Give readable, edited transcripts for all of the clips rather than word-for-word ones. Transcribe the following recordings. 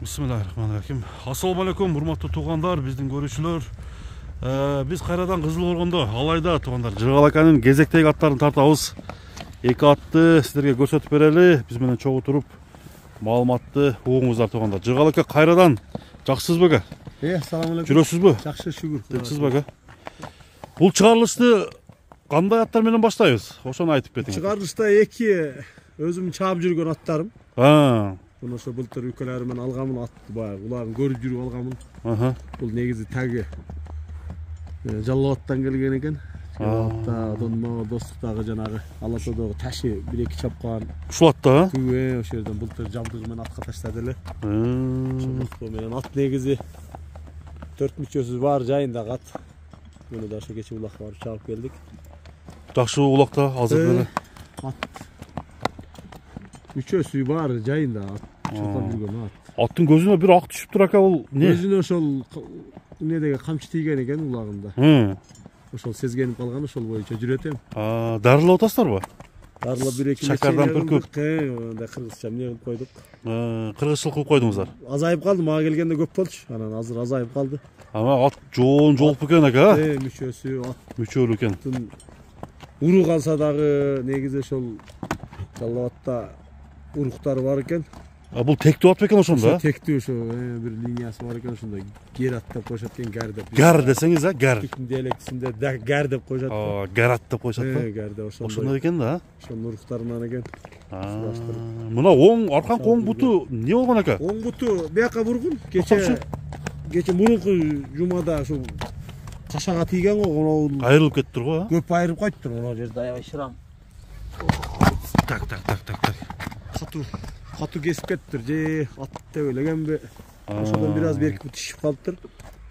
Bismillahirrahmanirrahim. Assalamu alaikum, урматтуу туугандар, биздин көрүүчүлөр. Биз кайрадан Кызыл-Коргондо, алайда туугандар, Жыргалаканын кезектеги аттарын тартабыз. Эки атты силерге көрсөтүп берели. Биз менен чогуу туруп, маалыматты угуңуздар туугандар. Жыргалака кайрадан жакшысызбы ака? Assalamu alaikum. Жүрөсүзбү? Жакшы, шүгүр. Жакшысызбы ака? Бул чыгарылышты кандай аттар менен баштайбыз? Ошону айтып кетиңиз. Чыгарылышта эки өзүм чаап жүргөн аттарым. Bunu şu bultur ülkelerimin algamın attı bayağı. Uların görüp yürü algamın. Bu negizi tagi. Jallovattan gelgen eken. Jallovatta donma dostluktagı janağı Alatodogу taşı bir iki çapkan. Uşulatta ha? Tüve o şerden bultur jaldırmen atqa taşladı ele. Şu menen at negizi 4 müçösüz var jayında at. Bunu da şu geçe ulak var çağıp geldik. Жақсы улакта азыр эле. Müçösü var jayında at. Çokan жүргөн at. Аттын көзүнө бир ак түшүп тур ака, бул не? Өзүнө ошол недеги камчы тийген экен улагында. Ошол сезгенип калган, ошол боюнча жүрөт эм. Дарылап атасыздарбы? Дарылап бир эки Шакардан бүркүп. Анда кыргызча эмне кылып койдук. Кыргызчылык кылып койдуңуздар. Азайып калды, мага келгенде көп болчу. Анан азыр азайып калды. Ама ат жоон жолуп экен ака. Мүчөсү ат. Мүчөлүү экен. Урук алса дагы негизи ошол Жаллабатта уруктары бар экен. Бул тектүү ат бекен ошондо? Тектүү ошо бир линиясы бар экен, ошондо гер ат деп коюшат экен, гар деп. Гар десеңиз, гар. Биздин диалектисинде гар деп коюшат. Гар ат деп коюшат да? Гар деп ошондой. Ошондой экен да? Ошонун уруктарынан экен. Мына оң арканкы оң буту эмне болгон ака? Оң буту бияка бургун. Кече мурунку жумада ушу кашага тийген го, Айрылып кетиптир го, көп айрылып кайттыр. Мына жерде аябай шырам. Так. Катуу кесип кетиптир. Же ат деп элегенби? Ошодон бир аз беркип тишип калыптыр.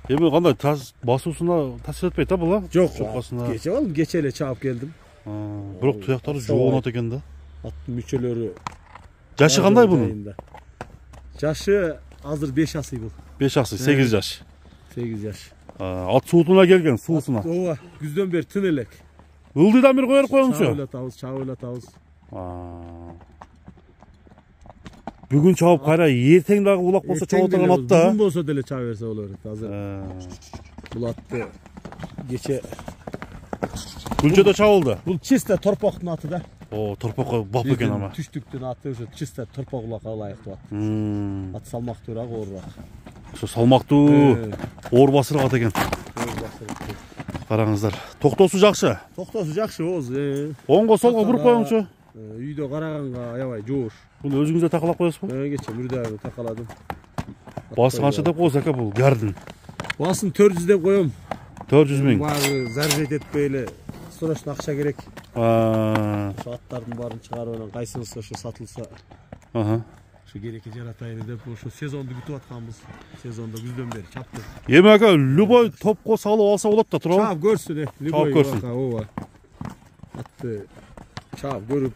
Эми кандай басуусуна таасир этпейт да бул? Жок, кече болду, кече эле чаап келдим. Бирок туяктары жоон ат экен да. Аттын мүчөлөрү. Жашы кандай бунун? Жашы азыр 5 асый бул. 5 асый, 8 жаш. 8 жаш. Ат суутуна келген, суутуна. Ооба, күздөн бери тын элек. Ылдыйдан бир коюп коюңузчу. Чаап элатабыз. Бүгүн чаап кайра эртең дагы улак болсо чаап отурган ат да. Бүгүн болсо деле чаап берсе болор. Азыр бул атты кече Күнчөдө чабылды. Бул чисто торпоктун аты да. Торпокко бап экен ама. Түштүктүн аты ошо чисто торпок улакка ылайыктуу ат. Ат салмактуураак, оорураак. Ошо салмактуу, оор басырак ат экен. Караңыздар. Токтосу жакшы. Токтосу жакшы, ооз. Оңго солго буруп коюңчу. Үйдө караганга аябай жоош. Буну өзүңүз да такалап коесузбу? Кече мурдагы такаладым. Басы канча деп коесуз ака бул гардын? Басын 400 деп коем. 400 миң. Баары заржет этпей эле срочно акча керек. Ошо аттардын баарын чыгарып анан кайсынысы ошо сатылса. Ошо керекке жаратайын деп ошо сезонду күтүп атканбыз. Сезондо күздөн бери чаптык. Эми ака любой топко салып алса болот да, туурабы? Чаап көрсүн, любой ооба. Атты чаап көрүп,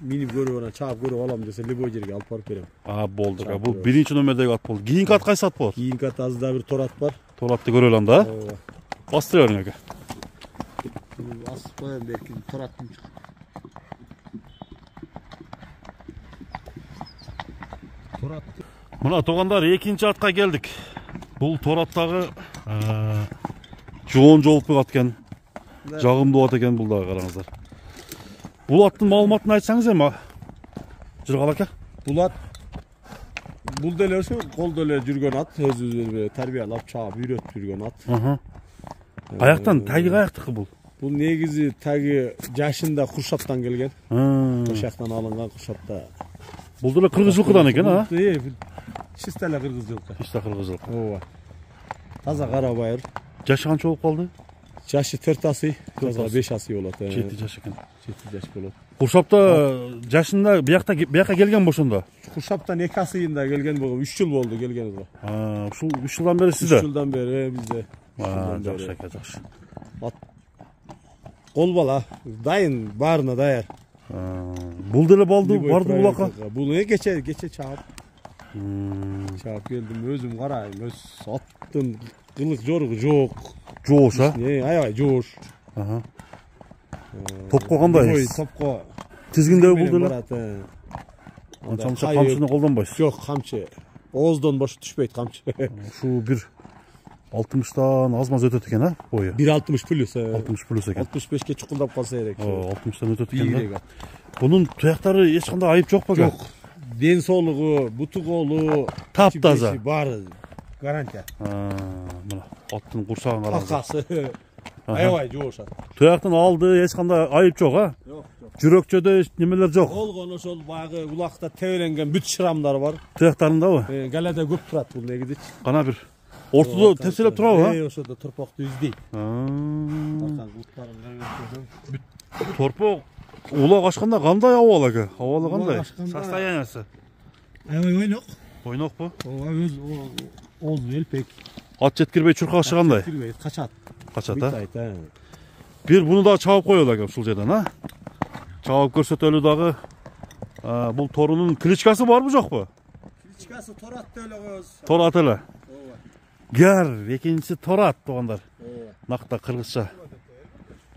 минип көрүп анан чаап көрүп алам десе любой жерге алып барып берем. Болду ака. Бул биринчи номердеги ат болду. Кийинки ат кайсы ат болот? Кийинки ат азыр да бир тор ат бар. Тор атты көрөлү анда. Ооба. Бастыра бериң ака. Асып коем берки тор аттын. Тор ат. Мына туугандар, экинчи атка келдик. Бул тор аттагы жоон жолуп ат экен. Жагымдуу ат экен бул дагы, караңыздар. Бул аттын маалыматын айтсаңыз эми, Жыргалака. Бул деле ошо колдо эле жүргөн ат, өзү тарбиялап чаап үйрөтүп жүргөн ат. Каяктан, таги каяктыкы бул? Бул негизи таги жашында Куршаптан келген. Ошол жактан алынган Куршапта. Бул деле кыргыз жылкыдан экен, а? Чисто эле кыргыз жылкы. Чисто кыргыз жылкы. Ооба. Таза кара байыр. Жашы канча болуп калды? Жашы 4 асый, таза 5 асый болот. 7 жаш экен. 7 жаш болот. Куршапта жашында бияка келген ошондо? Куршаптан 2 асыйында келген болуп, 3 жыл болду келгенибизге. Ушул 3 жылдан бери сизде? 3 жылдан бери бизде. Жакшы ака, жакшы. Кол бала, дайын, баарына даяр. Бул деле барды улакка? Бул кече чаап. Чаап келдим, өзүм карайм, өз аттын кылык жоругу жок. Жоош, а? Аябай жоош. Топко кандай? Топко тизгиндеби бул деле? Анча камчыны колдонбойсуз? Жок, камчы. Ооздон бош түшпөйт камчы. Şu bir 60'dan az ötөт eкен ha boyu. 1.60 плюс. 60 plus eкен. 65'ke çukuldap kalsa gerek. 60'dan ötөт eкен da. Bunun tuyaktары ешқандай айып жоқ па? Жоқ. Den soğluğu, butu kolu, Taptaza. Var. Garantiya. Mına аттың құрсағын қараңыз. Akası. Aybay joğuşat. Tuyақтың aldığı ешқандай айып жоқ ha? Yok. Жүрөкчөдө немелер жоқ. Kol konu sol bağı ulakta tevelengen büt şıramlar var. Tuyақтарында ба? Galada köp turat bu ne gidip. Қана бір ортодо тепселеп турабы ha? Oşada torpakta yüzdey. Торпок улак ашканда кандай абал эке? Абалы кандай? Состояниясы. Aybay oynoq. Ойнок бу? Öz oğuz elpek. Ат жеткирбей чуркашыгандай. Kaçat. Качат а? Бир буну да чабып коелу экен ушул жерден а? Чабып көрсөтөлү дагы. Бул торунун кличкасы барбы жокпу? Кличкасы Торат эле көз. Торат эле. Гер, экинчиси Торат туугандар. Накта кыргызча.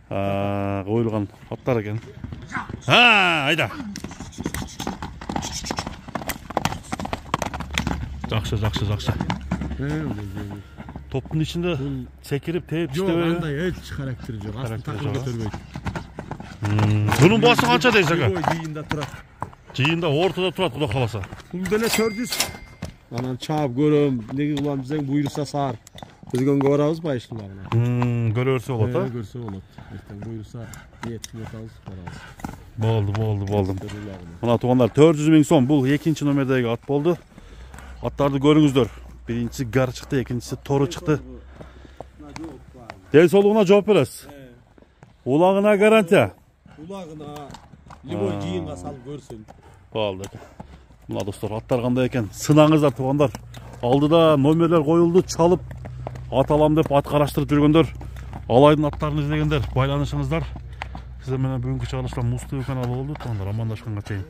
Коюлган аттар экен. Айда. Жакшы. Топтун ичинде секирип, тээп иштебей. Жок, андай эч характери жок. Астын такыр көтөрбөйт. Bunun bası kança deyse ka? Жыйында турат. Жыйында ортада турат, Кудай кааласа. Бул деле 400. Анан чаап көрөм, неге кылам десең, буйруса саар. Өзгөнгө барабыз байшыларына. Көрөрсө болот а? Көрсө болот. Эртең буйруса, ниетине атабыз, барабыз. Болду. Мына туугандар 400 000 сом бул экинчи номердеги ат болду. Аттарды көрүңүздөр. Биринчиси гар чыкты, экинчиси тору чыкты. Дел солугуна жооп бересиз. Улагына гарантия. Улағына лимон жиынға салып көрсін. Болду. Мына достор, аттар кандай экен? Сынаңыздар туугандар. Алдыда номерлер коюлду, чалып ат алам деп ат караштырып жүргөндөр, алайдын аттарын издегендер, байланышыңыздар. Сиздер менен бүгүнкү чыгарылышта Муз ТV каналы болду. Туугандар, амандашканга чейин.